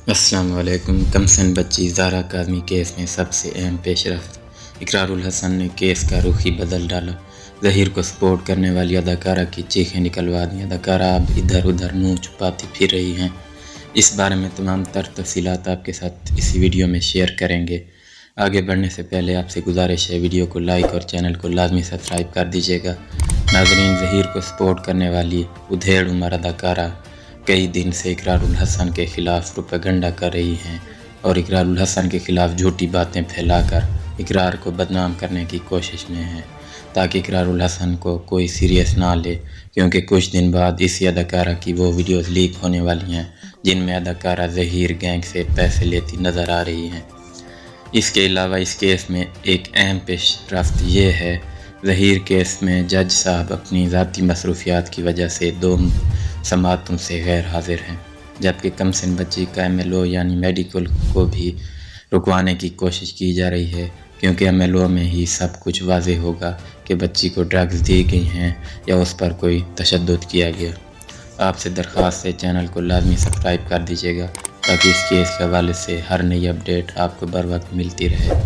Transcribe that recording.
السلام علیکم۔ کمسن بچی زہرا کاظمی کیس میں سب سے اہم پیش رفت، اقرار الحسن نے کیس کا رخ ہی بدل ڈالا۔ ظہیر کو سپورٹ کرنے والی اداکارہ کی چیخیں نکلوا دیں۔ اداکارہ اب ادھر ادھر منہ چھپاتی پھر رہی ہیں۔ اس بارے میں تمام تر تفصیلات آپ کے ساتھ اس ویڈیو میں شیئر کریں گے۔ آگے بڑھنے سے پہلے آپ سے گزارش ہے ویڈیو کو لائک اور چینل کو لازمی سبسکرائب کر دیجیے گا۔ ناظرین، ظہیر کو سپورٹ کرنے والی ادھیڑ عمر اداکارہ کئی دن سے اقرار الحسن کے خلاف پروپیگنڈا کر رہی ہیں اور اقرار الحسن کے خلاف جھوٹی باتیں پھیلا کر اقرار کو بدنام کرنے کی کوشش میں ہیں تاکہ اقرار الحسن کو کوئی سیریس نہ لے، کیونکہ کچھ دن بعد اسی اداکارہ کی وہ ویڈیوز لیک ہونے والی ہیں جن میں اداکارہ ظہیر گینگ سے پیسے لیتی نظر آ رہی ہیں۔ اس کے علاوہ اس کیس میں ایک اہم پیش رفت یہ ہے، ظہیر کیس میں جج صاحب اپنی ذاتی مصروفیات کی وجہ سے 2 سماعتوں سے غیر حاضر ہیں، جبکہ کمسن بچی کا MLO یعنی میڈیکل کو بھی رکوانے کی کوشش کی جا رہی ہے، کیونکہ MLO میں ہی سب کچھ واضح ہوگا کہ بچی کو ڈرگز دی گئی ہیں یا اس پر کوئی تشدد کیا گیا۔ آپ سے درخواست ہے چینل کو لازمی سبسکرائب کر دیجیے گا تاکہ اس کیس کے حوالے سے ہر نئی اپڈیٹ آپ کو بر وقت ملتی رہے۔